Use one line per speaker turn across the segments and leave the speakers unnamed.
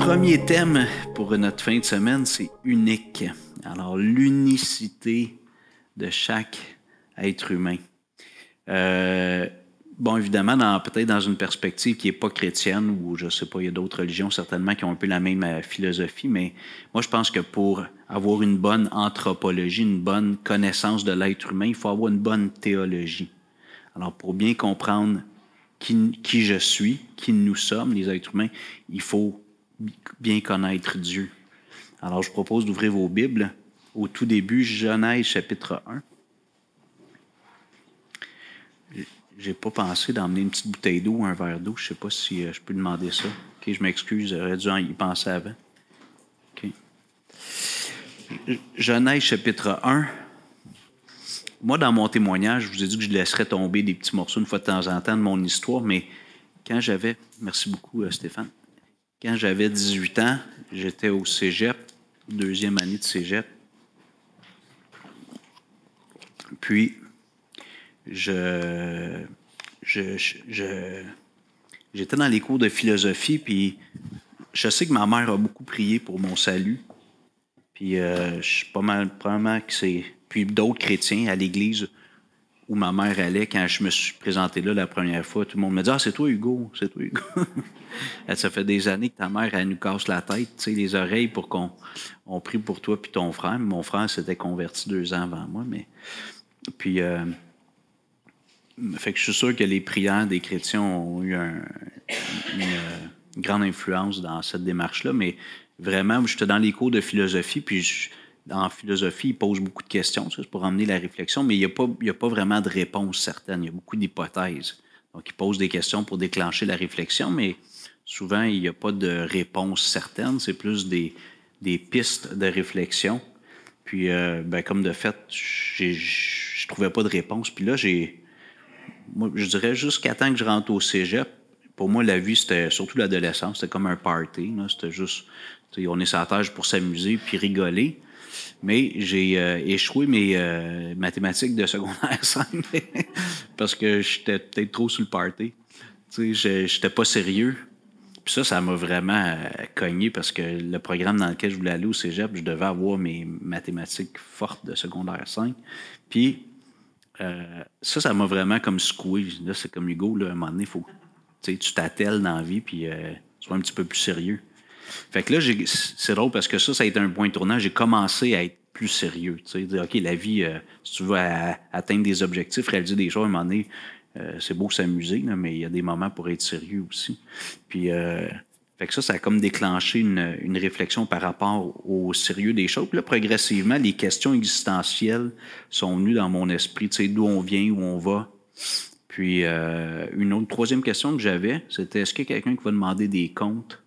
Premier thème pour notre fin de semaine, c'est unique. Alors, l'unicité de chaque être humain. Bon, évidemment, peut-être dans une perspective qui n'est pas chrétienne, ou je ne sais pas, il y a d'autres religions certainement qui ont un peu la même philosophie, mais moi, je pense que pour avoir une bonne anthropologie, une bonne connaissance de l'être humain, il faut avoir une bonne théologie. Alors, pour bien comprendre qui je suis, qui nous sommes, les êtres humains, il faut bien connaître Dieu. Alors, je propose d'ouvrir vos Bibles au tout début, Genèse chapitre 1. J'ai pas pensé d'emmener une petite bouteille d'eau ou un verre d'eau. Je ne sais pas si je peux demander ça. OK, je m'excuse, j'aurais dû y penser avant. OK. Genèse chapitre 1. Moi, dans mon témoignage, je vous ai dit que je laisserais tomber des petits morceaux une fois de temps en temps de mon histoire, mais quand j'avais... Merci beaucoup, Stéphane. Quand j'avais 18 ans, j'étais au cégep, deuxième année de cégep. Puis, j'étais dans les cours de philosophie, puis je sais que ma mère a beaucoup prié pour mon salut. Puis, je suis pas mal, probablement que c'est... Puis d'autres chrétiens à l'église où ma mère allait, quand je me suis présenté là la première fois, tout le monde me dit « Ah, c'est toi, Hugo, c'est toi, Hugo. » Ça fait des années que ta mère, elle nous casse la tête, tu sais, les oreilles pour qu'on prie pour toi puis ton frère. Mon frère s'était converti 2 ans avant moi, mais... Puis, fait que je suis sûr que les prières des chrétiens ont eu une grande influence dans cette démarche-là, mais vraiment, j'étais dans les cours de philosophie, puis en philosophie, ils posent beaucoup de questions, c'est pour amener la réflexion, mais il n'y a pas vraiment de réponse certaine, il y a beaucoup d'hypothèses. Donc, ils posent des questions pour déclencher la réflexion, mais souvent, il n'y a pas de réponse certaine, c'est plus des pistes de réflexion. Puis, comme de fait, je trouvais pas de réponse. Puis là, moi, je dirais jusqu'à temps que je rentre au cégep, pour moi, la vie, c'était surtout l'adolescence, c'était comme un party. Là, c'était juste, on est sur la terre pour s'amuser puis rigoler. Mais j'ai échoué mes mathématiques de secondaire 5 parce que j'étais peut-être trop sur le party. J'étais pas sérieux. Puis ça m'a vraiment cogné parce que le programme dans lequel je voulais aller au cégep, je devais avoir mes mathématiques fortes de secondaire 5. Puis ça m'a vraiment comme secoué. Là, c'est comme Hugo, là, à un moment donné, il faut que tu t'attelles dans la vie puis sois un petit peu plus sérieux. Fait que là, c'est drôle parce que ça a été un point tournant. J'ai commencé à être plus sérieux. Dire, OK, la vie, si tu veux atteindre des objectifs, réaliser des choses, à un moment donné, c'est beau s'amuser, là, mais il y a des moments pour être sérieux aussi. Puis, fait que ça a comme déclenché une réflexion par rapport au sérieux des choses. Puis là, progressivement, les questions existentielles sont venues dans mon esprit, d'où on vient, où on va. Puis, une troisième question que j'avais, c'était est-ce qu'il y a quelqu'un qui va demander des comptes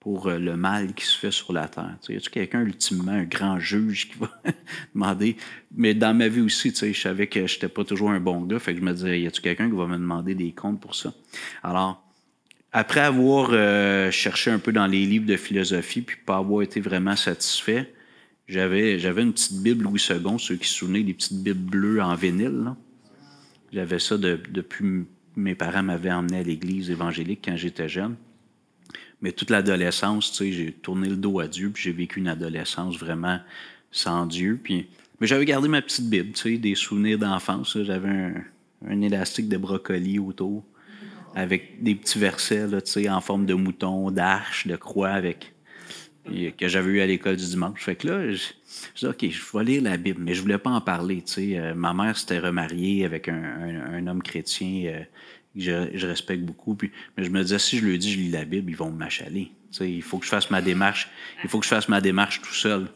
pour le mal qui se fait sur la terre? Y a-t-il quelqu'un, ultimement, un grand juge qui va demander? Mais dans ma vie aussi, je savais que je n'étais pas toujours un bon gars, fait que je me disais, y a-t-il quelqu'un qui va me demander des comptes pour ça? Alors, après avoir cherché un peu dans les livres de philosophie puis pas avoir été vraiment satisfait, j'avais une petite Bible Louis II, ceux qui se souvenaient des petites Bibles bleues en vinyle, là. J'avais ça depuis mes parents m'avaient emmené à l'église évangélique quand j'étais jeune. Mais toute l'adolescence, j'ai tourné le dos à Dieu, puis j'ai vécu une adolescence vraiment sans Dieu. Mais j'avais gardé ma petite Bible, des souvenirs d'enfance. J'avais un élastique de brocoli autour, avec des petits versets là, en forme de mouton, d'arche, de croix, que j'avais eu à l'école du dimanche. Fait que là, je dis, OK, je vais lire la Bible, mais je voulais pas en parler. Ma mère s'était remariée avec un homme chrétien que je respecte beaucoup. Mais je me disais, si je lui dis je lis la Bible, ils vont m'achaler. Il faut que je fasse ma démarche. Il faut que je fasse ma démarche tout seul.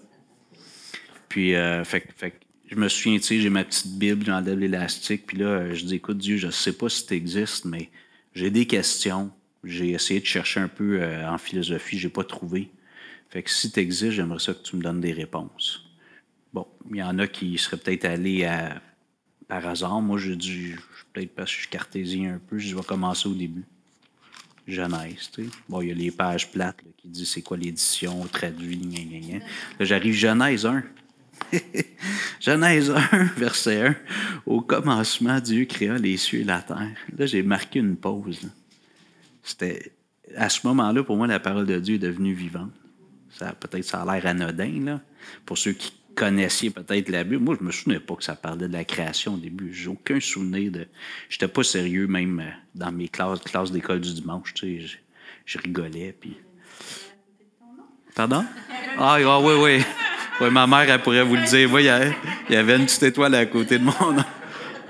Puis, je me souviens, j'ai ma petite Bible, j'enlève l'élastique. Puis là, je dis, écoute, Dieu, je ne sais pas si tu existes, mais j'ai des questions. J'ai essayé de chercher un peu en philosophie, je n'ai pas trouvé. Fait que si tu existes, j'aimerais ça que tu me donnes des réponses. Bon, il y en a qui seraient peut-être allés par hasard. Moi, peut-être parce que je suis cartésien un peu, je vais commencer au début. Genèse, tu sais. Bon, il y a les pages plates là, qui disent c'est quoi l'édition, traduit, gna, gna, gna. Là, j'arrive Genèse 1. Genèse 1, verset 1. Au commencement, Dieu créa les cieux et la terre. Là, j'ai marqué une pause. Là. à ce moment-là, pour moi, la parole de Dieu est devenue vivante. Peut-être ça a l'air anodin, là, pour ceux qui connaissiez peut-être la Bible. Moi, je me souvenais pas que ça parlait de la création au début. J'ai aucun souvenir de... J'étais pas sérieux, même dans mes classes d'école du dimanche. Tu sais, je rigolais, puis... Pardon? Ah, oui, oui. Oui, ma mère, elle pourrait vous le dire. Moi, il y avait une petite étoile à côté de mon nom.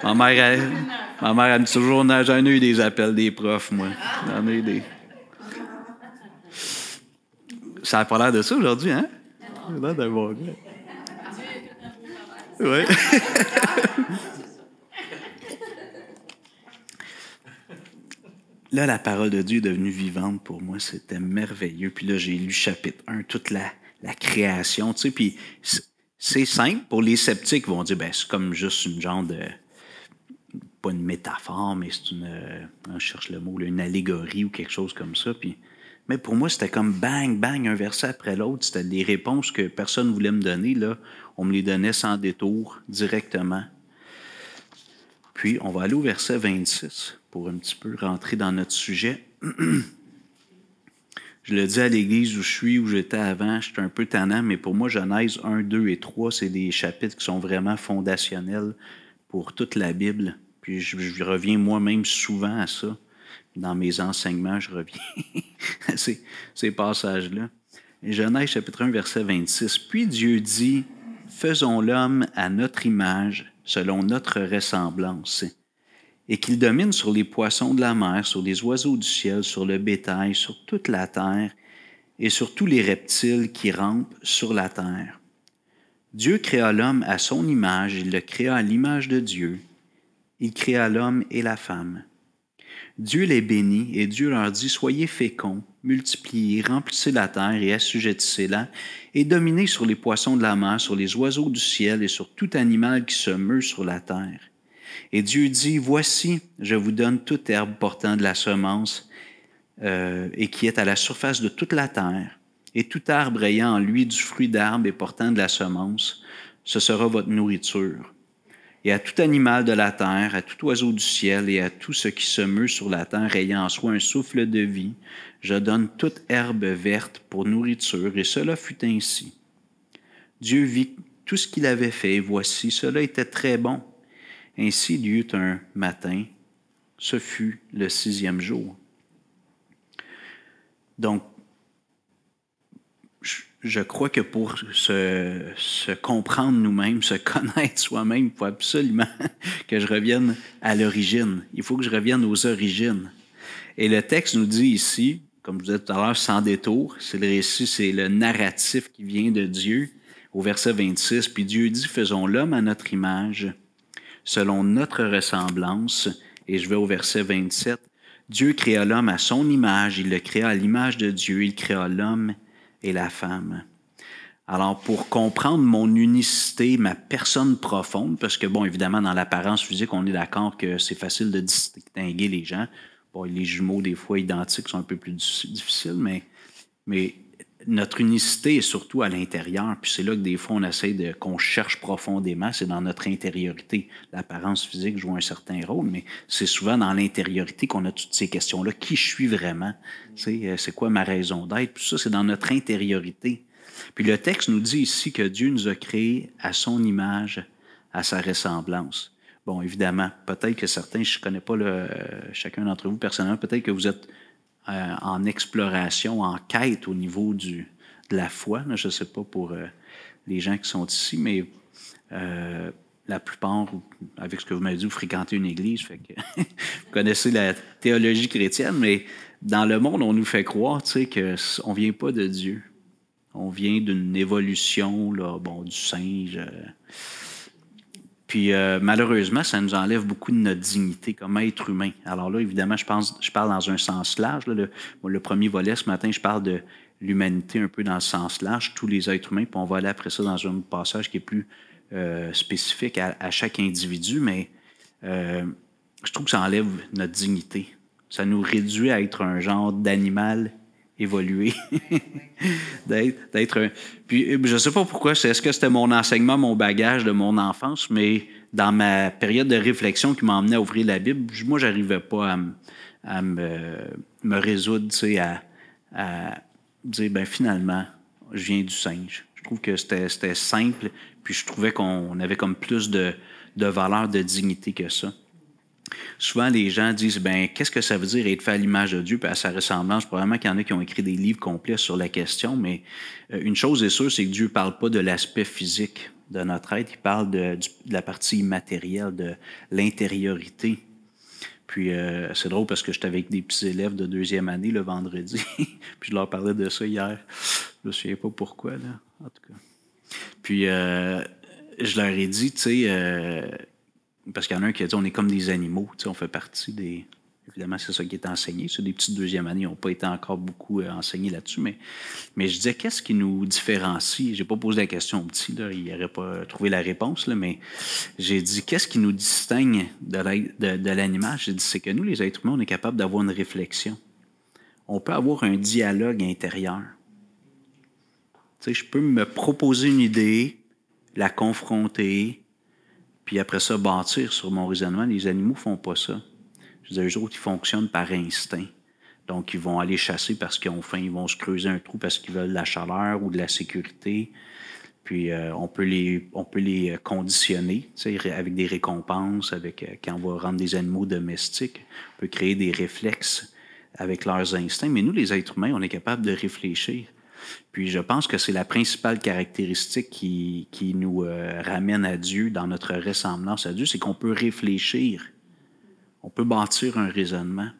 Ma mère, elle me dit toujours, j'en ai eu des appels des profs, moi. J'en ai eu des... Ça n'a pas l'air de ça aujourd'hui, hein? Ça a l'air d'un bon gars. Oui. Là, la parole de Dieu est devenue vivante pour moi. C'était merveilleux. Puis là, j'ai lu chapitre 1, toute la création. Tu sais, puis c'est simple. Pour les sceptiques, ils vont dire, c'est comme juste une genre de... Pas une métaphore, mais c'est je cherche le mot, une allégorie ou quelque chose comme ça. Mais pour moi, c'était comme bang, bang, un verset après l'autre. C'était des réponses que personne ne voulait me donner. Là. On me les donnait sans détour, directement. Puis, on va aller au verset 26 pour un petit peu rentrer dans notre sujet. Je le dis à l'église où je suis, où j'étais avant, j'étais un peu tannant, mais pour moi, Genèse 1, 2 et 3, c'est des chapitres qui sont vraiment fondationnels pour toute la Bible. Puis, je reviens moi-même souvent à ça. Dans mes enseignements, je reviens à ces passages-là. Genèse chapitre 1, verset 26. « Puis Dieu dit, faisons l'homme à notre image, selon notre ressemblance, et qu'il domine sur les poissons de la mer, sur les oiseaux du ciel, sur le bétail, sur toute la terre, et sur tous les reptiles qui rampent sur la terre. Dieu créa l'homme à son image, il le créa à l'image de Dieu. Il créa l'homme et la femme. Dieu les bénit et Dieu leur dit, soyez féconds, multipliez, remplissez la terre et assujettissez-la, et dominez sur les poissons de la mer, sur les oiseaux du ciel et sur tout animal qui se meut sur la terre. Et Dieu dit, voici, je vous donne toute herbe portant de la semence et qui est à la surface de toute la terre, et tout arbre ayant en lui du fruit d'arbre et portant de la semence, ce sera votre nourriture. Et à tout animal de la terre, à tout oiseau du ciel et à tout ce qui se meut sur la terre ayant en soi un souffle de vie, je donne toute herbe verte pour nourriture, et cela fut ainsi. Dieu vit tout ce qu'il avait fait, et voici, cela était très bon. Ainsi il y eut un matin, ce fut le 6e jour. » Donc, je crois que pour se comprendre nous-mêmes, se connaître soi-même, il faut absolument que je revienne à l'origine. Il faut que je revienne aux origines. Et le texte nous dit ici, comme je vous disais tout à l'heure, sans détour, c'est le récit, c'est le narratif qui vient de Dieu, au verset 26. Puis Dieu dit, faisons l'homme à notre image, selon notre ressemblance. Et je vais au verset 27. Dieu créa l'homme à son image, il le créa à l'image de Dieu, il créa l'homme et la femme. Alors, pour comprendre mon unicité, ma personne profonde, parce que, bon, évidemment, dans l'apparence physique, on est d'accord que c'est facile de distinguer les gens. Bon, les jumeaux, des fois, identiques, sont un peu plus difficiles, mais notre unicité est surtout à l'intérieur. Puis c'est là que, des fois, on essaie qu'on cherche profondément. C'est dans notre intériorité. L'apparence physique joue un certain rôle, mais c'est souvent dans l'intériorité qu'on a toutes ces questions-là. Qui je suis vraiment? C'est quoi ma raison d'être? Puis ça, c'est dans notre intériorité. Puis le texte nous dit ici que Dieu nous a créés à son image, à sa ressemblance. Bon, évidemment, peut-être que certains, je ne connais pas chacun d'entre vous personnellement, peut-être que vous êtes en exploration, en quête au niveau de la foi. Là, je ne sais pas pour les gens qui sont ici, mais la plupart, avec ce que vous m'avez dit, vous fréquentez une église, fait que vous connaissez la théologie chrétienne, mais dans le monde, on nous fait croire qu'on ne vient pas de Dieu. On vient d'une évolution là, du singe. Puis malheureusement, ça nous enlève beaucoup de notre dignité comme être humain. Alors là, évidemment, je parle dans un sens large. Là, le premier volet, ce matin, je parle de l'humanité un peu dans le sens large, tous les êtres humains, puis on va aller après ça dans un passage qui est plus spécifique à chaque individu, mais je trouve que ça enlève notre dignité. Ça nous réduit à être un genre d'animal évolué. d'être un... Puis je ne sais pas pourquoi, est-ce que c'était mon enseignement, mon bagage de mon enfance, mais dans ma période de réflexion qui m'a emmené à ouvrir la Bible, moi, je n'arrivais pas à me résoudre, tu sais, à dire, ben finalement, je viens du singe. Je trouve que c'était simple, puis je trouvais qu'on avait comme plus de valeur, de dignité que ça. Souvent, les gens disent, ben qu'est-ce que ça veut dire être fait à l'image de Dieu puis à sa ressemblance? Probablement qu'il y en a qui ont écrit des livres complets sur la question, mais une chose est sûre, c'est que Dieu ne parle pas de l'aspect physique de notre être, il parle de la partie immatérielle, de l'intériorité. Puis c'est drôle parce que j'étais avec des petits élèves de 2e année le vendredi, puis je leur parlais de ça hier. Je ne me souviens pas pourquoi, là, en tout cas. Puis je leur ai dit, tu sais, parce qu'il y en a un qui a dit on est comme des animaux, tu sais, on fait partie des. Évidemment, c'est ça qui est enseigné. C'est des petites 2e années, ils n'ont pas été encore beaucoup enseignés là-dessus, mais je disais, qu'est-ce qui nous différencie? Je n'ai pas posé la question au petit, là, il n'aurait pas trouvé la réponse, là, mais j'ai dit, qu'est-ce qui nous distingue de l'animal? J'ai dit, c'est que nous, les êtres humains, on est capable d'avoir une réflexion. On peut avoir un dialogue intérieur. Tu sais, je peux me proposer une idée, la confronter, puis après ça, bâtir sur mon raisonnement. Les animaux ne font pas ça. Je veux dire, eux autres, ils fonctionnent par instinct. Donc, ils vont aller chasser parce qu'ils ont faim, ils vont se creuser un trou parce qu'ils veulent de la chaleur ou de la sécurité. Puis, on peut les conditionner, tu sais, avec des récompenses, quand on va rendre des animaux domestiques. On peut créer des réflexes avec leurs instincts. Mais nous, les êtres humains, on est capable de réfléchir. Puis je pense que c'est la principale caractéristique qui nous ramène à Dieu, dans notre ressemblance à Dieu, c'est qu'on peut réfléchir. On peut bâtir un raisonnement.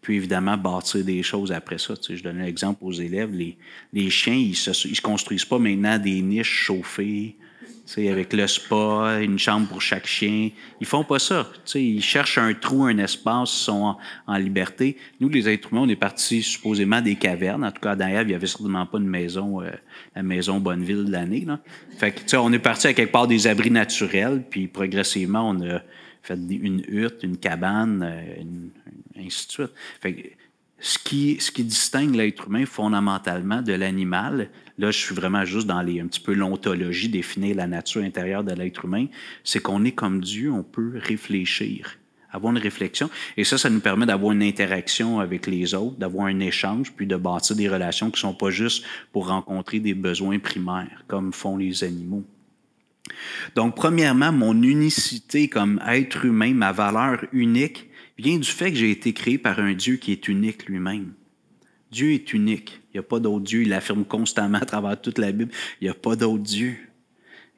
Puis évidemment, bâtir des choses après ça. Tu sais, je donne un exemple aux élèves. Les chiens, ils se construisent pas maintenant des niches chauffées, tu sais, avec le spa, une chambre pour chaque chien. Ils font pas ça. Tu sais, ils cherchent un trou, un espace, ils sont en liberté. Nous, les êtres humains, on est partis supposément des cavernes. En tout cas, dans Ève, il n'y avait certainement pas une maison, la maison Bonneville de l'année. Là. Fait que, tu sais, on est parti à quelque part des abris naturels, puis progressivement, on a fait une hutte, une cabane, ainsi de suite. Fait que, ce qui distingue l'être humain fondamentalement de l'animal, là, je suis vraiment juste dans un petit peu l'ontologie, définir la nature intérieure de l'être humain, c'est qu'on est comme Dieu, on peut réfléchir, avoir une réflexion. Et ça nous permet d'avoir une interaction avec les autres, d'avoir un échange, puis de bâtir des relations qui ne sont pas juste pour rencontrer des besoins primaires, comme font les animaux. Donc, premièrement, mon unicité comme être humain, ma valeur unique, vient du fait que j'ai été créé par un Dieu qui est unique lui-même. Dieu est unique. Il n'y a pas d'autre Dieu. Il l'affirme constamment à travers toute la Bible. Il n'y a pas d'autre Dieu.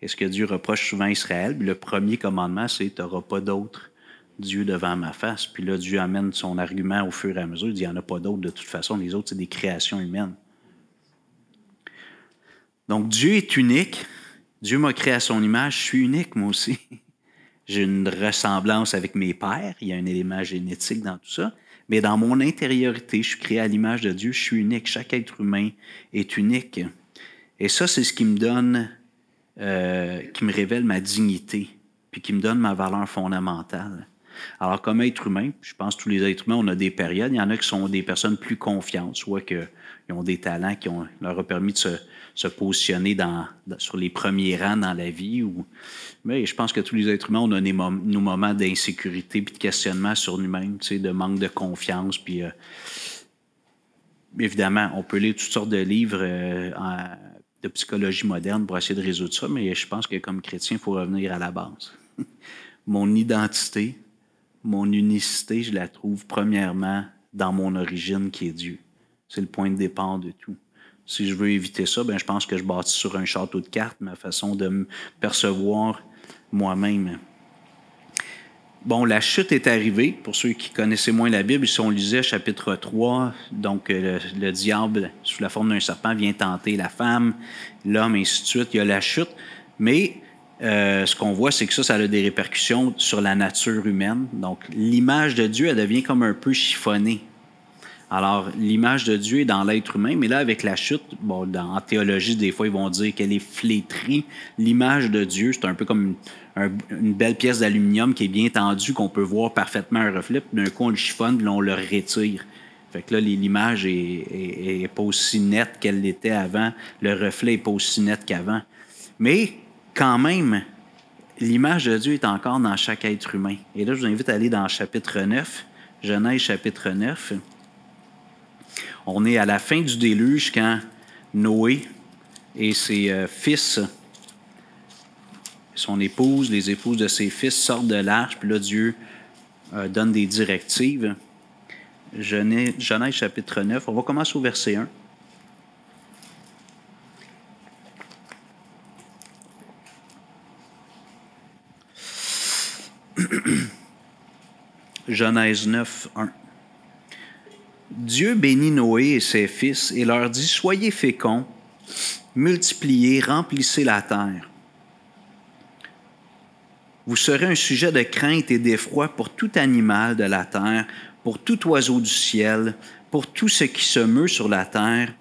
Et ce que Dieu reproche souvent à Israël, le premier commandement, c'est « tu n'auras pas d'autre Dieu devant ma face ». Puis là, Dieu amène son argument au fur et à mesure. Il dit « il n'y en a pas d'autre de toute façon. Les autres, c'est des créations humaines ». Donc, Dieu est unique. Dieu m'a créé à son image. Je suis unique, moi aussi. J'ai une ressemblance avec mes pères. Il y a un élément génétique dans tout ça. Mais dans mon intériorité, je suis créé à l'image de Dieu. Je suis unique. Chaque être humain est unique. Et ça, c'est ce qui me donne, qui me révèle ma dignité, puis qui me donne ma valeur fondamentale. Alors, comme être humain, je pense que tous les êtres humains, on a des périodes. Il y en a qui sont des personnes plus confiantes, soit qu'ils ont des talents qui leur ont permis de se positionner sur les premiers rangs dans la vie. Mais je pense que tous les êtres humains, on a nos moments d'insécurité puis de questionnement sur nous-mêmes, tu sais, de manque de confiance. Puis, évidemment, on peut lire toutes sortes de livres de psychologie moderne pour essayer de résoudre ça, mais je pense que comme chrétien, il faut revenir à la base. Mon identité, mon unicité, je la trouve premièrement dans mon origine qui est Dieu. C'est le point de départ de tout. Si je veux éviter ça, je pense que je bâtis sur un château de cartes ma façon de me percevoir moi-même. Bon, la chute est arrivée. Pour ceux qui connaissaient moins la Bible, si on lisait chapitre 3, donc le diable, sous la forme d'un serpent, vient tenter la femme, l'homme, et ainsi de suite. Il y a la chute. Mais ce qu'on voit, c'est que ça a des répercussions sur la nature humaine. Donc, l'image de Dieu, elle devient comme un peu chiffonnée. Alors, l'image de Dieu est dans l'être humain, mais là, avec la chute, en théologie, des fois, ils vont dire qu'elle est flétrie. L'image de Dieu, c'est un peu comme une belle pièce d'aluminium qui est bien tendue, qu'on peut voir parfaitement un reflet, puis d'un coup, on le chiffonne, puis là, on le retire. Fait que là, l'image est pas aussi nette qu'elle l'était avant. Le reflet n'est pas aussi net qu'avant. Mais, quand même, l'image de Dieu est encore dans chaque être humain. Et là, je vous invite à aller dans le chapitre 9, Genèse chapitre 9. On est à la fin du déluge quand Noé et ses fils, son épouse, les épouses de ses fils sortent de l'arche, puis là, Dieu donne des directives. Genèse chapitre 9, on va commencer au verset 1. Genèse 9, 1. Dieu bénit Noé et ses fils et leur dit, « Soyez féconds, multipliez, remplissez la terre. Vous serez un sujet de crainte et d'effroi pour tout animal de la terre, pour tout oiseau du ciel, pour tout ce qui se meut sur la terre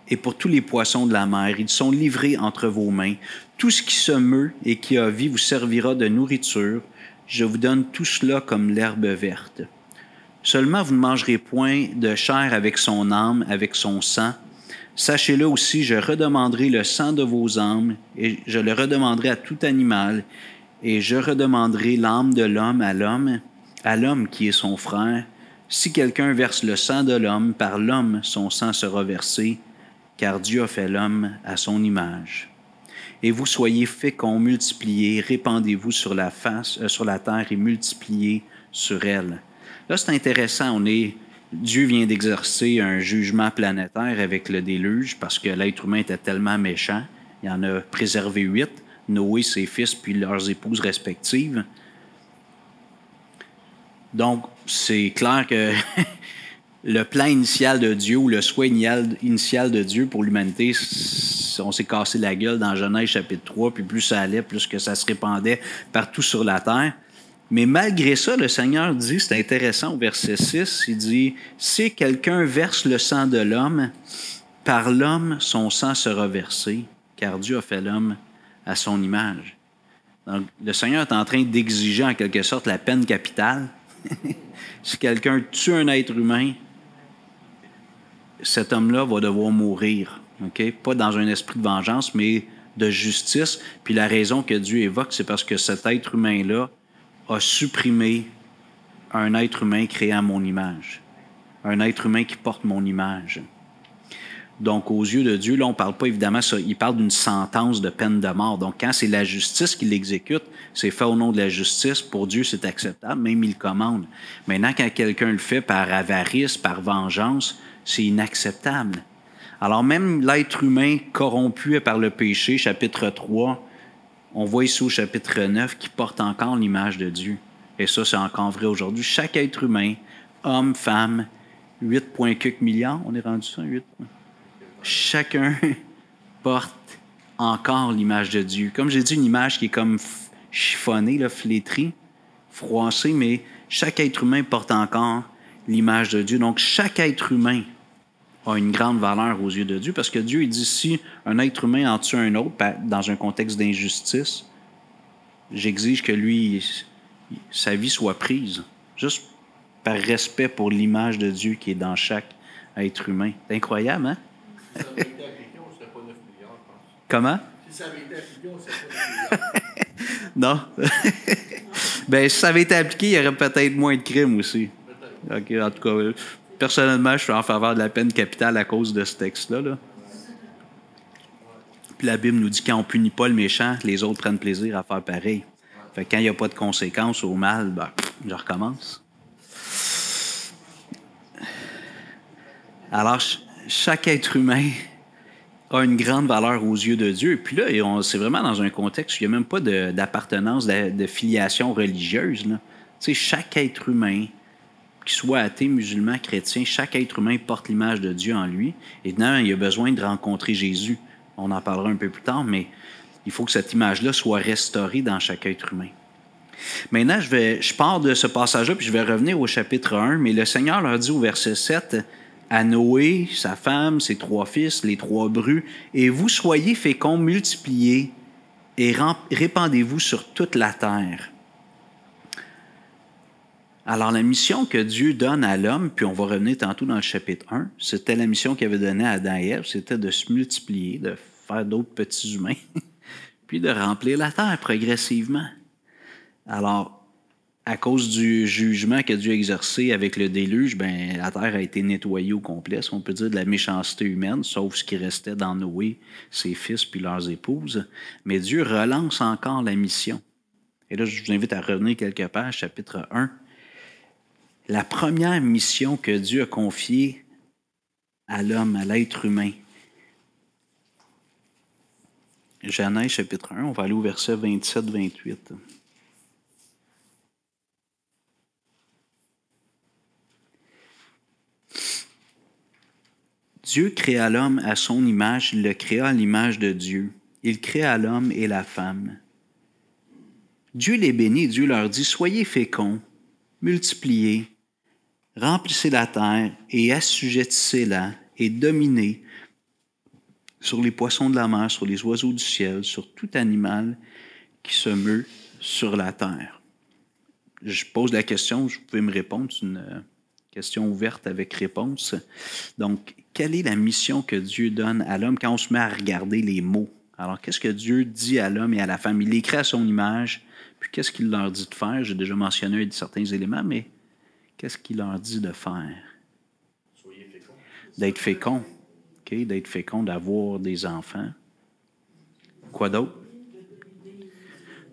et pour tous les poissons de la mer. Ils sont livrés entre vos mains. Tout ce qui se meut et qui a vie vous servira de nourriture. Je vous donne tout cela comme l'herbe verte. Seulement vous ne mangerez point de chair avec son âme, avec son sang. Sachez-le aussi, je redemanderai le sang de vos âmes, et je le redemanderai à tout animal, et je redemanderai l'âme de l'homme à l'homme qui est son frère. Si quelqu'un verse le sang de l'homme, par l'homme son sang sera versé, car Dieu a fait l'homme à son image. Et vous soyez féconds, multipliez, répandez-vous sur la terre et multipliez sur elle. » Là, c'est intéressant. Dieu vient d'exercer un jugement planétaire avec le déluge parce que l'être humain était tellement méchant. Il en a préservé 8, Noé, ses fils, puis leurs épouses respectives. Donc, c'est clair que le plan initial de Dieu ou le souhait initial de Dieu pour l'humanité, on s'est cassé la gueule dans Genèse chapitre 3, puis plus ça allait, plus que ça se répandait partout sur la terre. Mais malgré ça, le Seigneur dit, c'est intéressant au verset 6, il dit, « Si quelqu'un verse le sang de l'homme, par l'homme son sang sera versé, car Dieu a fait l'homme à son image. » Donc, le Seigneur est en train d'exiger en quelque sorte la peine capitale. Si quelqu'un tue un être humain, cet homme-là va devoir mourir. Okay? Pas dans un esprit de vengeance, mais de justice. Puis la raison que Dieu évoque, c'est parce que cet être humain-là a supprimé un être humain créé à mon image. Un être humain qui porte mon image. Donc, aux yeux de Dieu, là, on ne parle pas évidemment ça. Il parle d'une sentence de peine de mort. Donc, quand c'est la justice qui l'exécute, c'est fait au nom de la justice. Pour Dieu, c'est acceptable, même il le commande. Maintenant, quand quelqu'un le fait par avarice, par vengeance, c'est inacceptable. Alors, même l'être humain corrompu par le péché, chapitre 3, on voit ici au chapitre 9 qui porte encore l'image de Dieu. Et ça, c'est encore vrai aujourd'hui. Chaque être humain, homme, femme, 8,4 milliards, on est rendu ça, 8. Chacun porte encore l'image de Dieu. Comme j'ai dit, une image qui est comme chiffonnée, là, flétrie, froissée, mais chaque être humain porte encore l'image de Dieu. Donc, chaque être humain a une grande valeur aux yeux de Dieu, parce que Dieu, il dit, si un être humain en tue un autre, dans un contexte d'injustice, j'exige que lui, sa vie soit prise, juste par respect pour l'image de Dieu qui est dans chaque être humain. C'est incroyable, hein?
Si ça avait été appliqué, on ne serait pas 9 milliards, je pense.
Comment?
Si ça avait été appliqué, on ne serait pas 9 milliards.
Non. Bien, si ça avait été appliqué, il y aurait peut-être moins de crimes aussi.
Peut-être.
Okay, en tout cas, personnellement, je suis en faveur de la peine capitale à cause de ce texte-là. Là. Puis la Bible nous dit que quand on ne punit pas le méchant, les autres prennent plaisir à faire pareil. Fait que quand il n'y a pas de conséquences au mal, ben, je recommence. Alors, chaque être humain a une grande valeur aux yeux de Dieu. Puis là, c'est vraiment dans un contexte où il n'y a même pas d'appartenance, de filiation religieuse. Là. Tu sais, chaque être humain, qu'il soit athée, musulman, chrétien, chaque être humain porte l'image de Dieu en lui. Et maintenant, il a besoin de rencontrer Jésus. On en parlera un peu plus tard, mais il faut que cette image-là soit restaurée dans chaque être humain. Maintenant, je pars de ce passage-là, puis je vais revenir au chapitre 1, mais le Seigneur leur dit au verset 7, à Noé, sa femme, ses 3 fils, les 3 brus, « Et vous soyez féconds, multipliez, et répandez-vous sur toute la terre. » Alors, la mission que Dieu donne à l'homme, puis on va revenir tantôt dans le chapitre 1, c'était la mission qu'il avait donnée à Adam et Ève, c'était de se multiplier, de faire d'autres petits humains, puis de remplir la terre progressivement. Alors, à cause du jugement que Dieu a exercé avec le déluge, ben, la terre a été nettoyée au complet, si on peut dire, de la méchanceté humaine, sauf ce qui restait dans Noé, ses fils puis leurs épouses. Mais Dieu relance encore la mission. Et là, je vous invite à revenir quelques pages, chapitre 1. La première mission que Dieu a confiée à l'homme, à l'être humain. Genèse, chapitre 1, on va aller au verset 27-28. Dieu créa l'homme à son image, il le créa à l'image de Dieu. Il créa l'homme et la femme. Dieu les bénit, Dieu leur dit, soyez féconds, multipliez, remplissez la terre et assujettissez-la et dominez sur les poissons de la mer, sur les oiseaux du ciel, sur tout animal qui se meut sur la terre. Je pose la question, vous pouvez me répondre, c'est une question ouverte avec réponse. Donc, quelle est la mission que Dieu donne à l'homme quand on se met à regarder les mots? Alors, qu'est-ce que Dieu dit à l'homme et à la femme? Il les crée à son image, puis qu'est-ce qu'il leur dit de faire? J'ai déjà mentionné certains éléments, mais qu'est-ce qu'il leur dit de faire?
Soyez féconds.
D'être fécond, okay? D'être fécond, d'avoir des enfants. Quoi d'autre?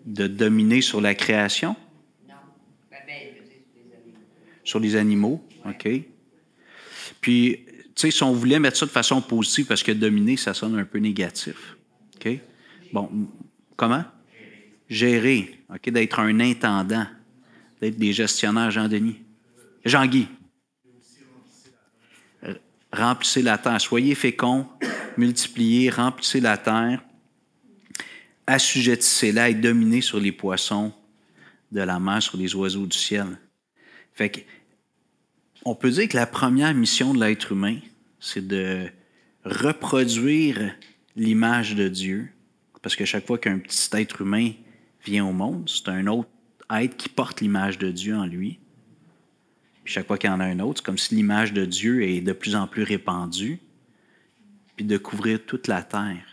De dominer sur la création? Sur les animaux, OK. Puis, tu sais, si on voulait mettre ça de façon positive, parce que dominer, ça sonne un peu négatif. OK? Bon, comment? Gérer, OK, d'être un intendant, d'être des gestionnaires, Jean-Denis. Jean-Guy. Remplissez la terre. Soyez féconds, multipliez, remplissez la terre, assujettissez-la et dominez sur les poissons de la mer, sur les oiseaux du ciel. Fait que, on peut dire que la première mission de l'être humain, c'est de reproduire l'image de Dieu. Parce que chaque fois qu'un petit être humain vient au monde, c'est un autre être qui porte l'image de Dieu en lui. Puis chaque fois qu'il y en a un autre, c'est comme si l'image de Dieu est de plus en plus répandue, puis de couvrir toute la terre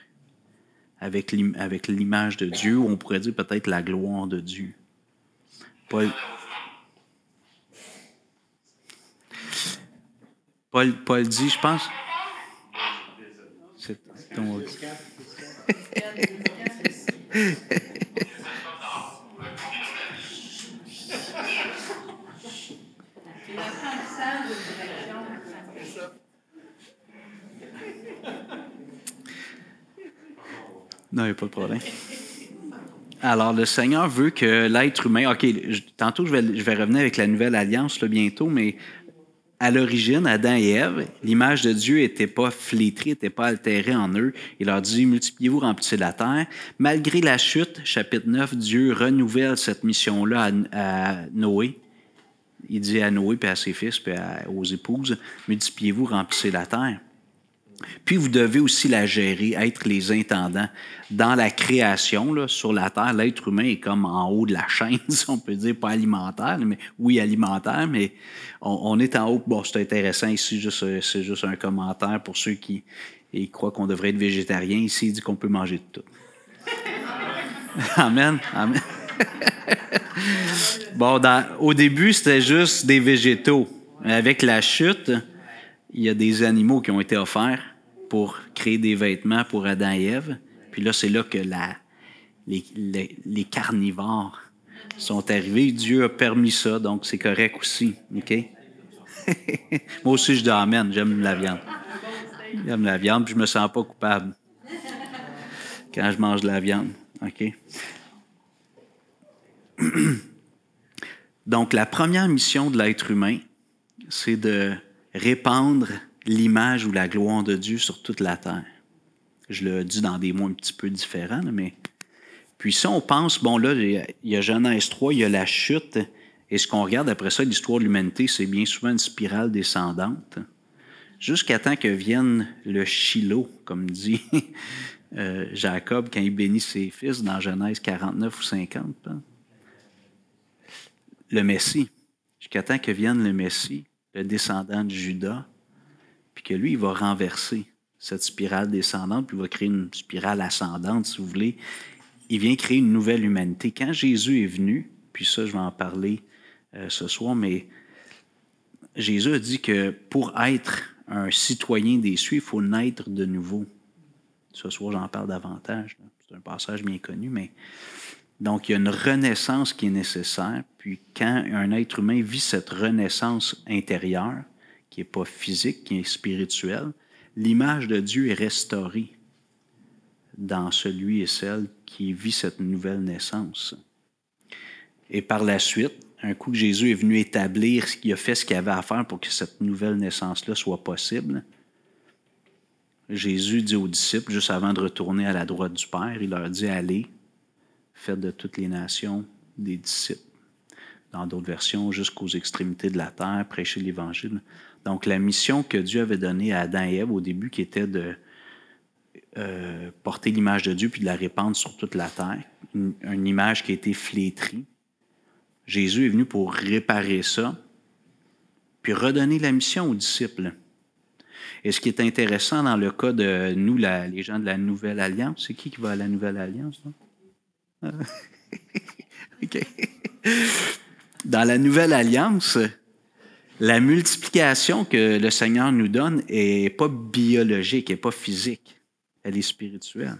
avec l'image de Dieu, ou on pourrait dire peut-être la gloire de Dieu. Paul dit, je pense. C'est ton... Non, il n'y a pas de problème. Alors, le Seigneur veut que l'être humain... OK, tantôt, je vais revenir avec la nouvelle alliance là, bientôt, mais à l'origine, Adam et Ève, l'image de Dieu n'était pas flétrie, n'était pas altérée en eux. Il leur dit, multipliez-vous, remplissez la terre. Malgré la chute, chapitre 9, Dieu renouvelle cette mission-là à Noé. Il dit à Noé, puis à ses fils, puis aux épouses, multipliez-vous, remplissez la terre. Puis vous devez aussi la gérer, être les intendants. Dans la création, là, sur la terre, l'être humain est comme en haut de la chaîne, si on peut dire, pas alimentaire, mais oui alimentaire, mais on est en haut. Bon, c'est intéressant ici, c'est juste un commentaire pour ceux qui croient qu'on devrait être végétarien. Ici, il dit qu'on peut manger de tout. Amen, amen. Bon, au début, c'était juste des végétaux. Avec la chute, il y a des animaux qui ont été offerts pour créer des vêtements pour Adam et Ève. Puis là, c'est là que les carnivores sont arrivés. Dieu a permis ça, donc c'est correct aussi. OK? Moi aussi, je dis amen. J'aime la viande. J'aime la viande, puis je me sens pas coupable quand je mange de la viande. OK? Donc, la première mission de l'être humain, c'est de répandre l'image ou la gloire de Dieu sur toute la terre. Je le dis dans des mots un petit peu différents, mais... Puis si on pense, bon là, il y a Genèse 3, il y a la chute, et ce qu'on regarde après ça, l'histoire de l'humanité, c'est bien souvent une spirale descendante, jusqu'à temps que vienne le Shiloh, comme dit Jacob quand il bénit ses fils dans Genèse 49 ou 50. Hein? Le Messie, jusqu'à temps que vienne le Messie, le descendant de Judas, puis que lui, il va renverser cette spirale descendante, puis il va créer une spirale ascendante, si vous voulez. il vient créer une nouvelle humanité. Quand Jésus est venu, puis ça, je vais en parler ce soir, mais Jésus a dit que pour être un citoyen des cieux, il faut naître de nouveau. Ce soir, j'en parle davantage. C'est un passage bien connu, mais donc il y a une renaissance qui est nécessaire. Puis quand un être humain vit cette renaissance intérieure, qui n'est pas physique, qui est spirituelle, l'image de Dieu est restaurée dans celui et celle qui vit cette nouvelle naissance. Et par la suite, un coup que Jésus est venu établir ce qu'il a fait, ce qu'il avait à faire pour que cette nouvelle naissance-là soit possible, Jésus dit aux disciples, juste avant de retourner à la droite du Père, il leur dit « Allez, faites de toutes les nations des disciples. » Dans d'autres versions, jusqu'aux extrémités de la terre, prêcher l'Évangile. Donc, la mission que Dieu avait donnée à Adam et Ève au début, qui était de porter l'image de Dieu puis de la répandre sur toute la terre, une image qui a été flétrie. Jésus est venu pour réparer ça, puis redonner la mission aux disciples. Et ce qui est intéressant dans le cas de nous, les gens de la Nouvelle Alliance, c'est qui va à la Nouvelle Alliance? OK. Dans la Nouvelle Alliance, la multiplication que le Seigneur nous donne n'est pas biologique, n'est pas physique, elle est spirituelle.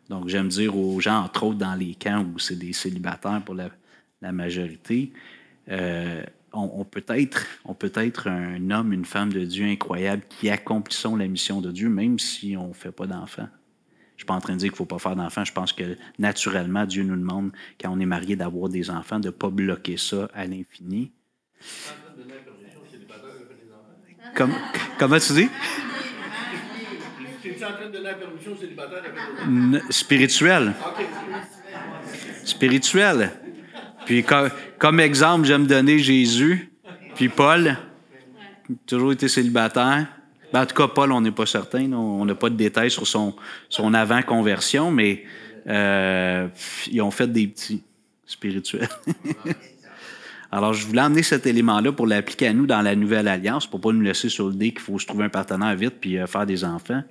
Donc, j'aime dire aux gens, entre autres dans les camps où c'est des célibataires pour la majorité, on peut être un homme, une femme de Dieu incroyable qui accomplissons la mission de Dieu, même si on ne fait pas d'enfants. Je ne suis pas en train de dire qu'il ne faut pas faire d'enfants. Je pense que naturellement, Dieu nous demande, quand on est marié, d'avoir des enfants, de ne pas bloquer ça à l'infini. Comment tu dis?
Es-tu en train de donner la permission aux célibataires de faire des enfants?
Spirituel.
OK.
Spirituel. Puis comme exemple, j'aime donner Jésus, puis Paul, toujours été célibataire. Ben, en tout cas, Paul, on n'est pas certain. On n'a pas de détails sur son avant-conversion, mais ils ont fait des petits spirituels. Alors, je voulais emmener cet élément-là pour l'appliquer à nous dans la Nouvelle Alliance, pour ne pas nous laisser sur le dé qu'il faut se trouver un partenaire vite puis faire des enfants.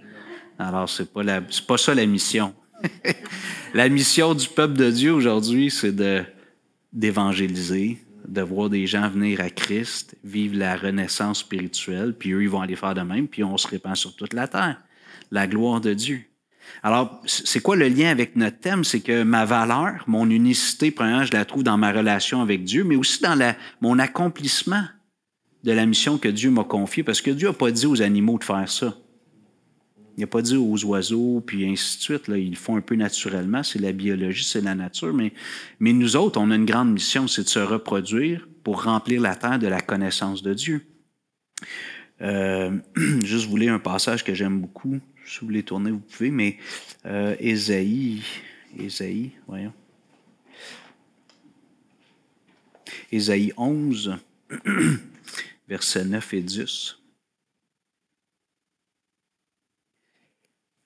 Alors, c'est pas ça la mission. La mission du peuple de Dieu aujourd'hui, c'est d'évangéliser, de voir des gens venir à Christ, vivre la renaissance spirituelle, puis eux, ils vont aller faire de même, puis on se répand sur toute la terre. La gloire de Dieu. Alors, c'est quoi le lien avec notre thème? C'est que ma valeur, mon unicité, premièrement, je la trouve dans ma relation avec Dieu, mais aussi dans mon accomplissement de la mission que Dieu m'a confiée, parce que Dieu n'a pas dit aux animaux de faire ça. Il n'a pas dit aux oiseaux, puis ainsi de suite. Là, ils le font un peu naturellement. C'est la biologie, c'est la nature. Mais nous autres, on a une grande mission, c'est de se reproduire pour remplir la terre de la connaissance de Dieu. Juste vous lire un passage que j'aime beaucoup. Si vous voulez tourner, vous pouvez, mais Ésaïe, voyons. Ésaïe 11, versets 9 et 10.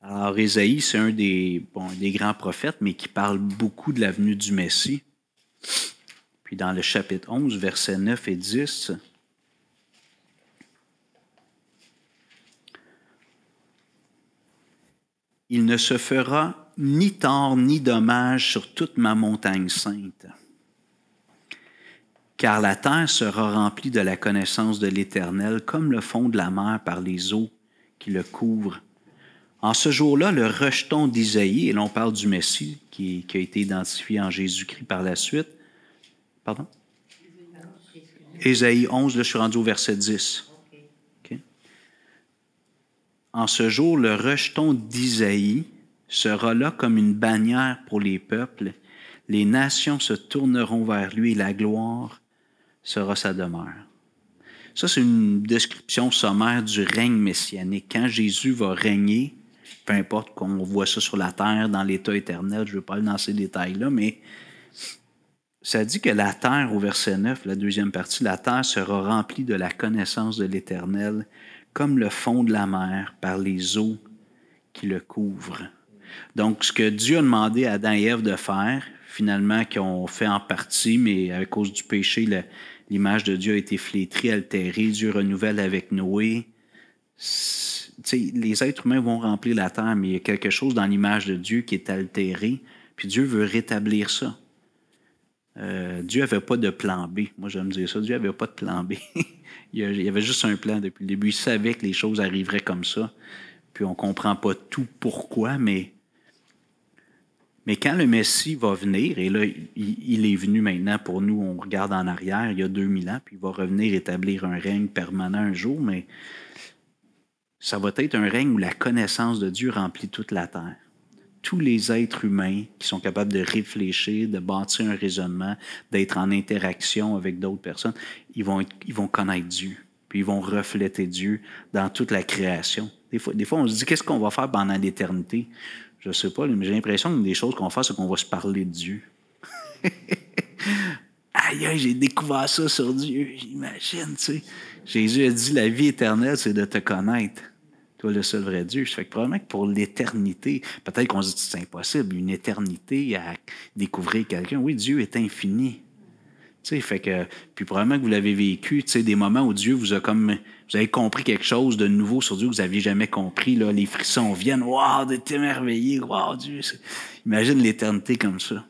Alors, Ésaïe, c'est un des grands prophètes, mais qui parle beaucoup de la venue du Messie. Puis dans le chapitre 11, versets 9 et 10, « Il ne se fera ni tort ni dommage sur toute ma montagne sainte, car la terre sera remplie de la connaissance de l'Éternel, comme le fond de la mer par les eaux qui le couvrent. En ce jour-là, le rejeton d'Isaïe, et là on parle du Messie, qui a été identifié en Jésus-Christ par la suite. Pardon? Ésaïe 11, là, je suis rendu au verset 10. Okay. En ce jour, le rejeton d'Isaïe sera là comme une bannière pour les peuples. Les nations se tourneront vers lui et la gloire sera sa demeure. Ça, c'est une description sommaire du règne messianique. Quand Jésus va régner, peu importe qu'on voit ça sur la terre, dans l'état éternel, je ne veux pas aller dans ces détails-là, mais ça dit que la terre, au verset 9, la deuxième partie, la terre sera remplie de la connaissance de l'Éternel, comme le fond de la mer par les eaux qui le couvrent. Donc, ce que Dieu a demandé à Adam et Ève de faire, finalement, qu'ils ont fait en partie, mais à cause du péché, l'image de Dieu a été flétrie, altérée. Dieu renouvelle avec Noé les êtres humains vont remplir la terre, mais il y a quelque chose dans l'image de Dieu qui est altéré, puis Dieu veut rétablir ça. Dieu n'avait pas de plan B. Moi, j'aime dire ça. Dieu n'avait pas de plan B. Il y avait juste un plan depuis le début. Il savait que les choses arriveraient comme ça. Puis on ne comprend pas tout pourquoi, mais quand le Messie va venir, et là, il est venu maintenant pour nous, on regarde en arrière, il y a 2000 ans, puis il va revenir établir un règne permanent un jour, mais ça va être un règne où la connaissance de Dieu remplit toute la terre. Tous les êtres humains qui sont capables de réfléchir, de bâtir un raisonnement, d'être en interaction avec d'autres personnes, ils vont connaître Dieu, puis ils vont refléter Dieu dans toute la création. Des fois on se dit, qu'est-ce qu'on va faire pendant l'éternité? Je ne sais pas, mais j'ai l'impression qu'une des choses qu'on va faire, c'est qu'on va se parler de Dieu. Aïe, j'ai découvert ça sur Dieu, j'imagine, tu sais. Jésus a dit, la vie éternelle, c'est de te connaître. Toi, le seul vrai Dieu. Fait que probablement que pour l'éternité, peut-être qu'on se dit que c'est impossible, une éternité à découvrir quelqu'un. Oui, Dieu est infini. Tu sais, fait que, puis probablement que vous l'avez vécu, tu sais, des moments où Dieu vous avez compris quelque chose de nouveau sur Dieu que vous n'aviez jamais compris, là, les frissons viennent, waouh, d'être émerveillé, waouh, Dieu. Imagine l'éternité comme ça.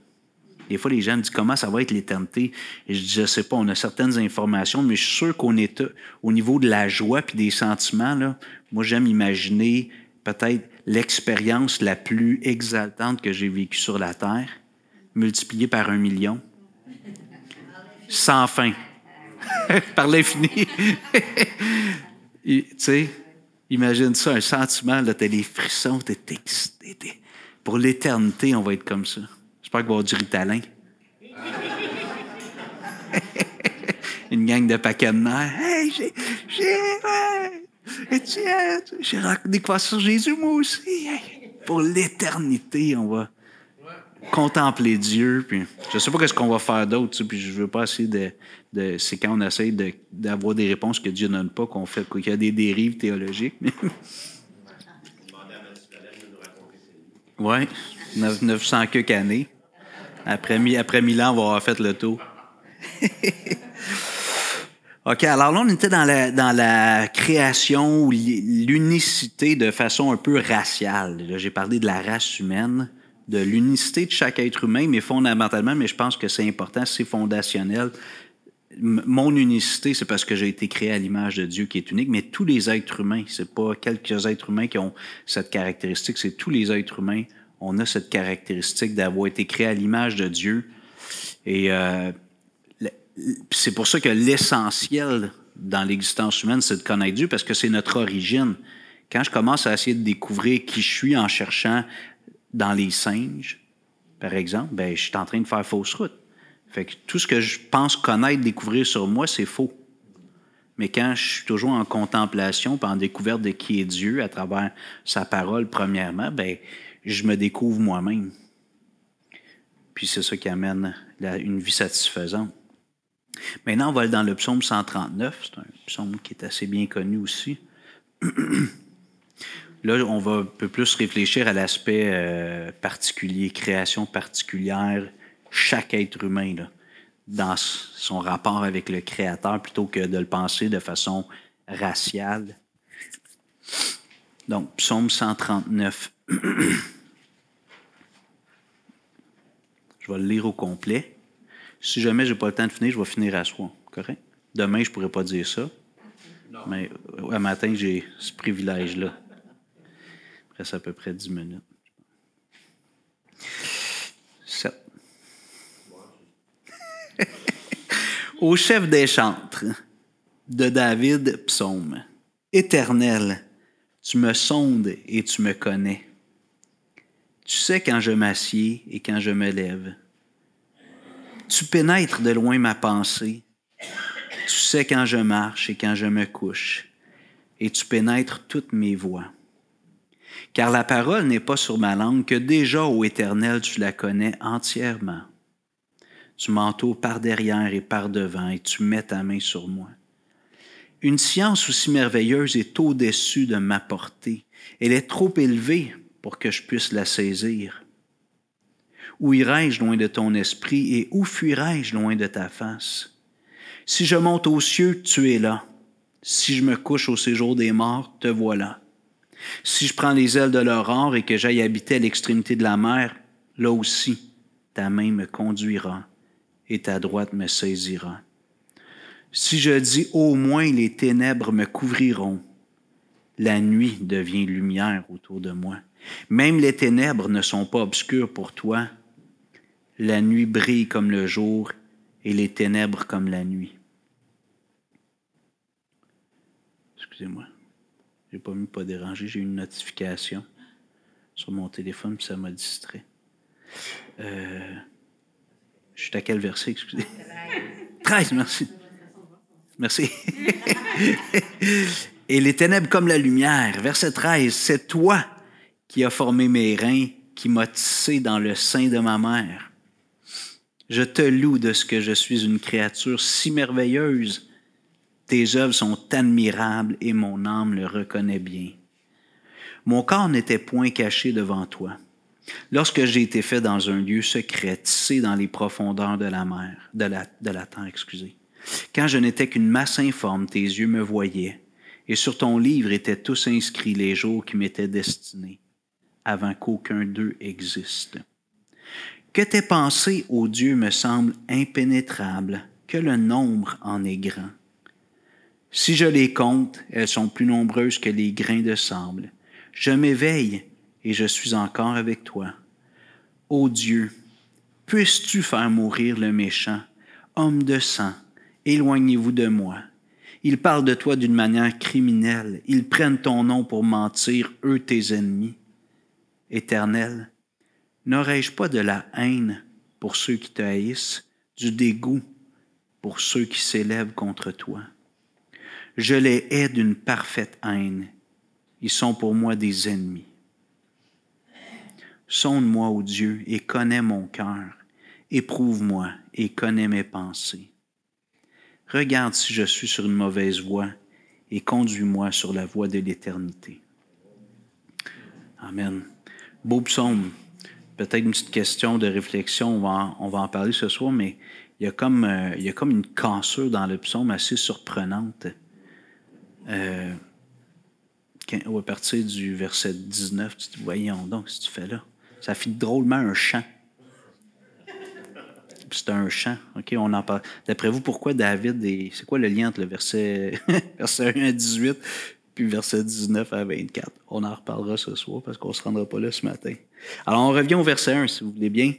Des fois, les gens me disent, comment ça va être l'éternité? Et je dis, je ne sais pas, on a certaines informations, mais je suis sûr qu'on est au niveau de la joie puis des sentiments, là. Moi, j'aime imaginer peut-être l'expérience la plus exaltante que j'ai vécue sur la terre, multipliée par 1 million. Sans fin. Par l'infini. Tu sais, imagine ça, un sentiment, là, t'as des frissons, t'es excité. Pour l'éternité, on va être comme ça. J'espère qu'il va y avoir du Ritalin. Une gang de paquets de nerfs. Hey, j'ai découvert sur Jésus, moi aussi. Hey, pour l'éternité, on va contempler Dieu. Puis, je ne sais pas ce qu'on va faire d'autre, puis je ne veux pas essayer de. C'est quand on essaie d'avoir des réponses que Dieu ne donne pas, qu'il y a des dérives théologiques. Oui, 900 quelques années. Après 1000 ans, on va avoir fait le tour. OK, alors là, on était dans la création ou l'unicité de façon un peu raciale. Là, j'ai parlé de la race humaine, de l'unicité de chaque être humain, mais fondamentalement, mais je pense que c'est important, c'est fondationnel. Mon unicité, c'est parce que j'ai été créé à l'image de Dieu qui est unique, mais tous les êtres humains, c'est pas quelques êtres humains qui ont cette caractéristique, c'est tous les êtres humains. On a cette caractéristique d'avoir été créé à l'image de Dieu. Et c'est pour ça que l'essentiel dans l'existence humaine, c'est de connaître Dieu, parce que c'est notre origine. Quand je commence à essayer de découvrir qui je suis en cherchant dans les singes, par exemple, ben, je suis en train de faire fausse route. Fait que tout ce que je pense connaître, découvrir sur moi, c'est faux. Mais quand je suis toujours en contemplation, puis en découverte de qui est Dieu à travers sa parole, premièrement, ben, je me découvre moi-même. Puis c'est ça qui amène une vie satisfaisante. Maintenant, on va aller dans le psaume 139. C'est un psaume qui est assez bien connu aussi. Là, on va un peu plus réfléchir à l'aspect particulier, création particulière, chaque être humain, là, dans son rapport avec le Créateur, plutôt que de le penser de façon raciale. Donc, psaume 139. Je vais le lire au complet. Si jamais je n'ai pas le temps de finir, je vais finir à soir. Correct? Demain, je ne pourrais pas dire ça. Non. Mais à matin, j'ai ce privilège-là. Il reste à peu près 10 minutes. 7. Au chef des chantres, de David, psaume. Éternel, tu me sondes et tu me connais. Tu sais quand je m'assieds et quand je me lève. Tu pénètres de loin ma pensée. Tu sais quand je marche et quand je me couche. Et tu pénètres toutes mes voies. Car la parole n'est pas sur ma langue, que déjà, ô Éternel, tu la connais entièrement. Tu m'entoures par derrière et par devant, et tu mets ta main sur moi. Une science aussi merveilleuse est au-dessus de ma portée. Elle est trop élevée pour que je puisse la saisir. Où irai-je loin de ton esprit et où fuirai-je loin de ta face? Si je monte aux cieux, tu es là. Si je me couche au séjour des morts, te voilà. Si je prends les ailes de l'aurore et que j'aille habiter à l'extrémité de la mer, là aussi, ta main me conduira et ta droite me saisira. Si je dis au moins les ténèbres me couvriront, la nuit devient lumière autour de moi. Même les ténèbres ne sont pas obscures pour toi. La nuit brille comme le jour et les ténèbres comme la nuit. Excusez-moi, j'ai pas mis pas déranger, j'ai eu une notification sur mon téléphone puis ça m'a distrait. Je suis à quel verset, excusez? 13, merci. Merci. Et les ténèbres comme la lumière. Verset 13, c'est toi qui as formé mes reins, qui m'as tissé dans le sein de ma mère. Je te loue de ce que je suis une créature si merveilleuse. Tes œuvres sont admirables et mon âme le reconnaît bien. Mon corps n'était point caché devant toi. Lorsque j'ai été fait dans un lieu secret, tissé dans les profondeurs de la mer, de la terre, excusez. Quand je n'étais qu'une masse informe, tes yeux me voyaient, et sur ton livre étaient tous inscrits les jours qui m'étaient destinés, avant qu'aucun d'eux existe. Que tes pensées, ô Dieu, me semblent impénétrables, que le nombre en est grand. Si je les compte, elles sont plus nombreuses que les grains de sable. Je m'éveille et je suis encore avec toi. Ô Dieu, puisses-tu faire mourir le méchant, homme de sang, éloignez-vous de moi. Ils parlent de toi d'une manière criminelle. Ils prennent ton nom pour mentir, eux tes ennemis. Éternel, n'aurais-je pas de la haine pour ceux qui te haïssent, du dégoût pour ceux qui s'élèvent contre toi? Je les hais d'une parfaite haine. Ils sont pour moi des ennemis. Sonde-moi, ô Dieu, et connais mon cœur. Éprouve-moi et connais mes pensées. Regarde si je suis sur une mauvaise voie et conduis-moi sur la voie de l'éternité. Amen. Beau psaume. Peut-être une petite question de réflexion, on va en parler ce soir, mais il y a comme une cassure dans le psaume assez surprenante. À partir du verset 19, tu te dis, voyons donc ce que tu fais là. Ça fait drôlement un chant. C'est un chant. OK, on en parle. D'après vous, pourquoi David c'est quoi le lien entre le verset 1 à 18 puis verset 19 à 24? On en reparlera ce soir parce qu'on ne se rendra pas là ce matin. Alors, on revient au verset 1, si vous voulez bien.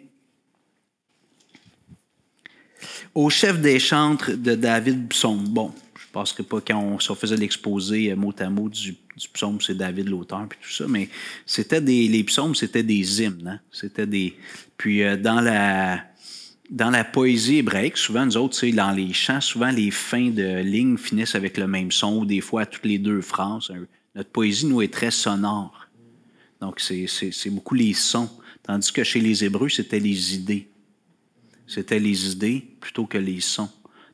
Au chef des chantres de David psaume. Bon, je ne passerai pas si on faisait l'exposé mot à mot du psaume, c'est David l'auteur, puis tout ça, mais les psaumes, c'était des hymnes. Hein? Puis dans la poésie hébraïque, souvent, nous autres, dans les chants, souvent les fins de lignes finissent avec le même son, ou des fois à toutes les deux phrases. Notre poésie, nous, est très sonore. Donc, c'est beaucoup les sons. Tandis que chez les Hébreux, c'était les idées. C'était les idées plutôt que les sons.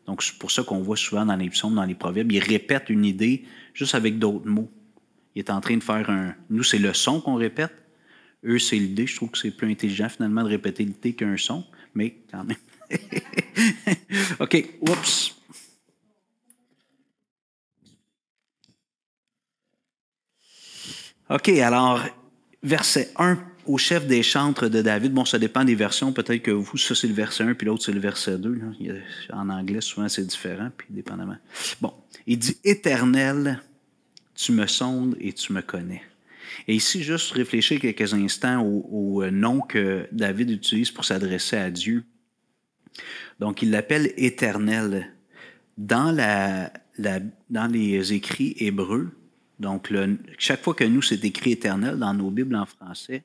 Donc, c'est pour ça qu'on voit souvent dans les psaumes, dans les proverbes, ils répètent une idée juste avec d'autres mots. Il est en train de faire Nous, c'est le son qu'on répète. Eux, c'est l'idée. Je trouve que c'est plus intelligent, finalement, de répéter l'idée qu'un son. Mais quand même. OK, oups. OK, alors, verset 1, au chef des chantres de David. Bon, ça dépend des versions. Peut-être que vous, ça, c'est le verset 1, puis l'autre, c'est le verset 2. En anglais, souvent, c'est différent, puis dépendamment. Bon, il dit « Éternel, tu me sondes et tu me connais. » Et ici, juste réfléchir quelques instants au nom que David utilise pour s'adresser à Dieu. Donc, il l'appelle « Éternel ». Dans les écrits hébreux, donc chaque fois que nous, c'est écrit « Éternel » dans nos Bibles en français,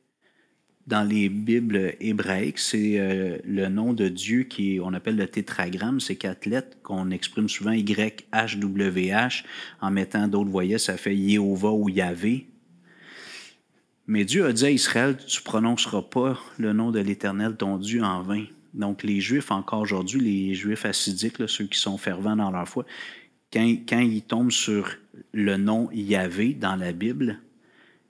dans les Bibles hébraïques, c'est le nom de Dieu on appelle le tétragramme, c'est 4 lettres qu'on exprime souvent YHWH, en mettant d'autres voyelles, ça fait Yehovah ou Yahvé. Mais Dieu a dit à Israël, tu ne prononceras pas le nom de l'Éternel, ton Dieu, en vain. Donc, les Juifs, encore aujourd'hui, les Juifs hassidiques, là, ceux qui sont fervents dans leur foi, quand ils tombent sur le nom Yahvé dans la Bible,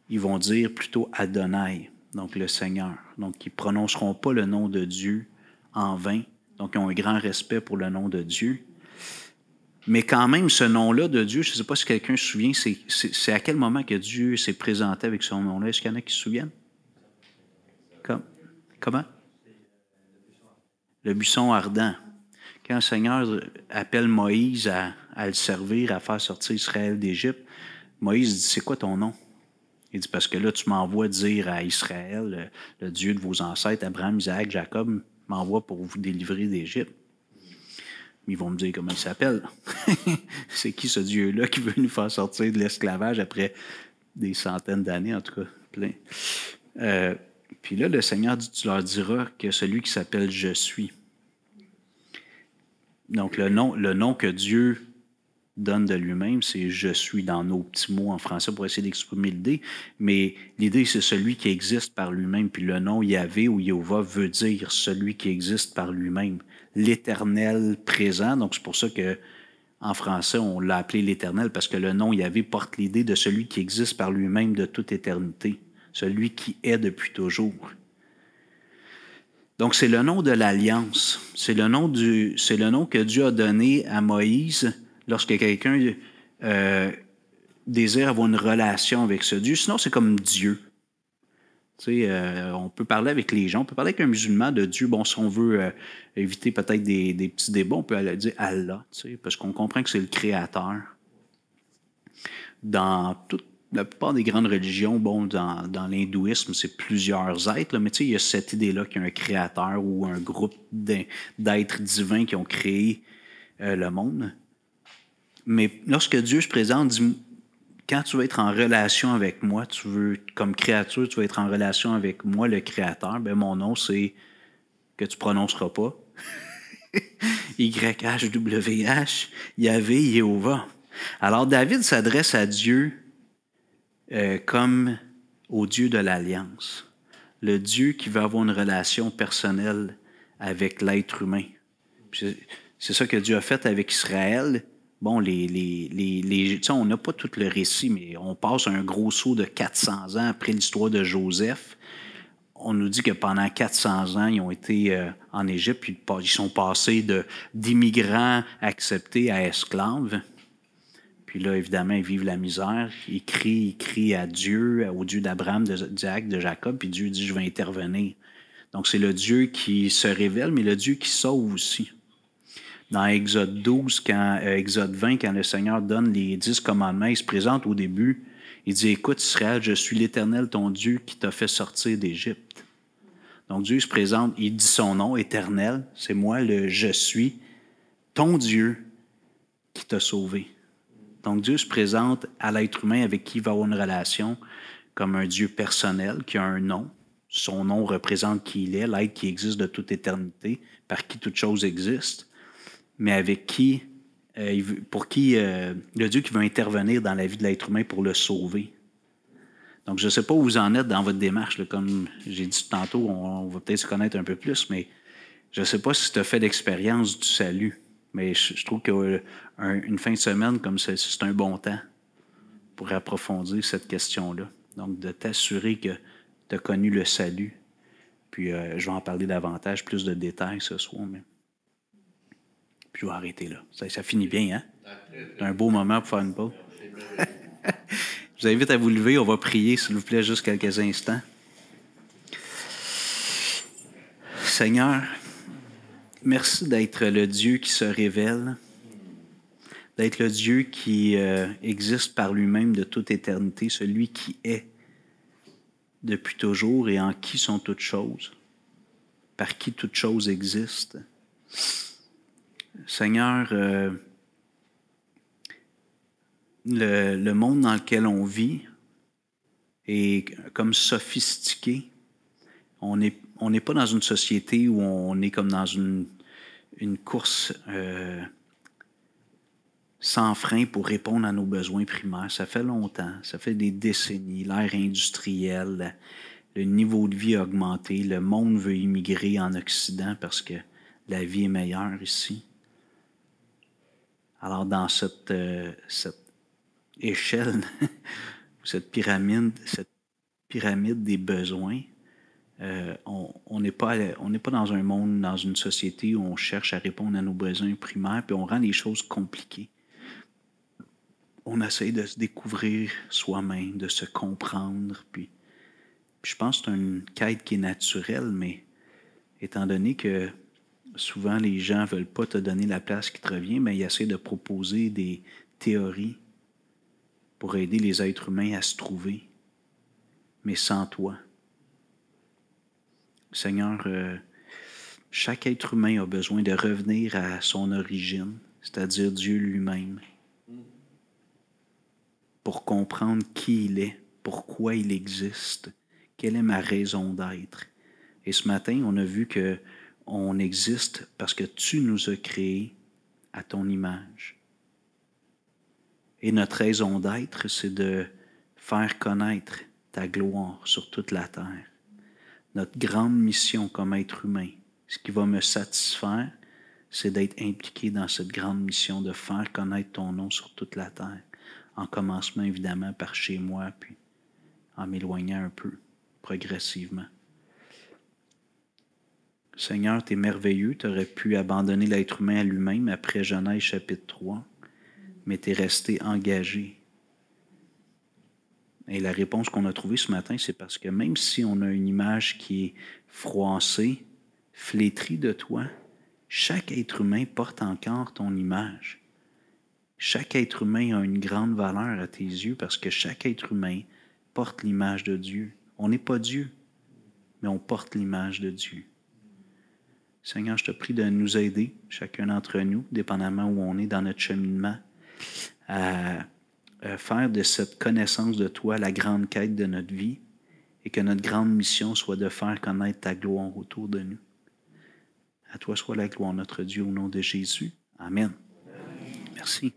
ils vont dire plutôt Adonai, donc le Seigneur. Donc, ils ne prononceront pas le nom de Dieu en vain. Donc, ils ont un grand respect pour le nom de Dieu. Mais quand même, ce nom-là de Dieu, je ne sais pas si quelqu'un se souvient, c'est à quel moment que Dieu s'est présenté avec son nom-là? Est-ce qu'il y en a qui se souviennent? Comment? Le buisson ardent. Quand le Seigneur appelle Moïse à le servir, à faire sortir Israël d'Égypte, Moïse dit, c'est quoi ton nom? Il dit, parce que là, tu m'envoies dire à Israël, le Dieu de vos ancêtres, Abraham, Isaac, Jacob, m'envoie pour vous délivrer d'Égypte. Ils vont me dire comment il s'appelle. C'est qui ce Dieu-là qui veut nous faire sortir de l'esclavage après des centaines d'années, en tout cas, plein. Puis là, le Seigneur dit, tu leur diras que celui qui s'appelle « Je suis ». Donc, le nom que Dieu donne de lui-même, c'est « Je suis » dans nos petits mots en français pour essayer d'exprimer l'idée. Mais l'idée, c'est celui qui existe par lui-même. Puis le nom Yahvé ou Jéhovah veut dire celui qui existe par lui-même. L'Éternel présent. Donc, c'est pour ça que en français, on l'a appelé l'Éternel, parce que le nom Yahvé porte l'idée de celui qui existe par lui-même de toute éternité. Celui qui est depuis toujours. Donc, c'est le nom de l'alliance. C'est le nom que Dieu a donné à Moïse lorsque quelqu'un désire avoir une relation avec ce Dieu. Sinon, c'est comme Dieu. Tu sais, on peut parler avec les gens, on peut parler avec un musulman de Dieu. Bon, si on veut éviter peut-être des petits débats, on peut aller dire Allah, tu sais, parce qu'on comprend que c'est le Créateur. Dans la plupart des grandes religions, bon, dans l'hindouisme, c'est plusieurs êtres, là, mais tu sais, il y a cette idée-là qu'il y a un créateur ou un groupe d'êtres divins qui ont créé le monde. Mais lorsque Dieu se présente, dit, quand tu veux être en relation avec moi, comme créature, tu veux être en relation avec moi, le Créateur, ben mon nom, c'est que tu ne prononceras pas. YHWH, Yahvé, Jéhovah. Alors, David s'adresse à Dieu comme au Dieu de l'Alliance, le Dieu qui veut avoir une relation personnelle avec l'être humain. C'est ça que Dieu a fait avec Israël. Bon, on n'a pas tout le récit, mais on passe un gros saut de 400 ans après l'histoire de Joseph. On nous dit que pendant 400 ans, ils ont été en Égypte, puis ils sont passés d'immigrants acceptés à esclaves. Puis là, évidemment, ils vivent la misère. Ils crient à Dieu, au Dieu d'Abraham, d'Isaac, de Jacob, puis Dieu dit, je vais intervenir. Donc, c'est le Dieu qui se révèle, mais le Dieu qui sauve aussi. Dans Exode 12, Exode 20, quand le Seigneur donne les 10 commandements, il se présente au début, il dit, écoute Israël, je suis l'Éternel, ton Dieu, qui t'a fait sortir d'Égypte. Donc, Dieu se présente, il dit son nom, Éternel, c'est moi, le je suis, ton Dieu, qui t'a sauvé. Donc, Dieu se présente à l'être humain avec qui il va avoir une relation comme un Dieu personnel qui a un nom. Son nom représente qui il est, l'être qui existe de toute éternité, par qui toute chose existe, mais avec qui, le Dieu qui veut intervenir dans la vie de l'être humain pour le sauver. Donc, je ne sais pas où vous en êtes dans votre démarche. Là, comme j'ai dit tantôt, on va peut-être se connaître un peu plus, mais je ne sais pas si tu as fait l'expérience du salut. Mais je trouve qu'une fin de semaine comme c'est un bon temps pour approfondir cette question-là. Donc, de t'assurer que tu as connu le salut. Puis, je vais en parler davantage, plus de détails ce soir. Mais... Puis, je vais arrêter là. Ça finit bien, hein? C'est un beau moment pour faire une pause. Je vous invite à vous lever. On va prier, s'il vous plaît, juste quelques instants. Seigneur, merci d'être le Dieu qui se révèle, d'être le Dieu qui existe par lui-même de toute éternité, celui qui est depuis toujours et en qui sont toutes choses, par qui toutes choses existent. Seigneur, le monde dans lequel on vit est comme sophistiqué. On n'est pas dans une société où on est comme dans une course sans frein pour répondre à nos besoins primaires. Ça fait longtemps, ça fait des décennies. L'ère industrielle, le niveau de vie a augmenté. Le monde veut immigrer en Occident parce que la vie est meilleure ici. Alors, dans cette échelle, cette pyramide des besoins, On n'est pas dans un monde, dans une société où on cherche à répondre à nos besoins primaires, puis on rend les choses compliquées. On essaie de se découvrir soi-même, de se comprendre. Puis je pense que c'est une quête qui est naturelle, mais étant donné que souvent les gens ne veulent pas te donner la place qui te revient, mais ils essaient de proposer des théories pour aider les êtres humains à se trouver, mais sans toi. Seigneur, chaque être humain a besoin de revenir à son origine, c'est-à-dire Dieu lui-même, pour comprendre qui il est, pourquoi il existe, quelle est ma raison d'être. Et ce matin, on a vu qu'on existe parce que tu nous as créés à ton image. Et notre raison d'être, c'est de faire connaître ta gloire sur toute la terre. Notre grande mission comme être humain, ce qui va me satisfaire, c'est d'être impliqué dans cette grande mission de faire connaître ton nom sur toute la terre. En commencement, évidemment, par chez moi, puis en m'éloignant un peu, progressivement. Seigneur, tu es merveilleux. Tu aurais pu abandonner l'être humain à lui-même après Genèse chapitre 3, mais tu es resté engagé. Et la réponse qu'on a trouvée ce matin, c'est parce que même si on a une image qui est froissée, flétrie de toi, chaque être humain porte encore ton image. Chaque être humain a une grande valeur à tes yeux parce que chaque être humain porte l'image de Dieu. On n'est pas Dieu, mais on porte l'image de Dieu. Seigneur, je te prie de nous aider, chacun d'entre nous, dépendamment où on est dans notre cheminement, à faire de cette connaissance de toi la grande quête de notre vie et que notre grande mission soit de faire connaître ta gloire autour de nous. À toi soit la gloire, notre Dieu, au nom de Jésus. Amen. Merci.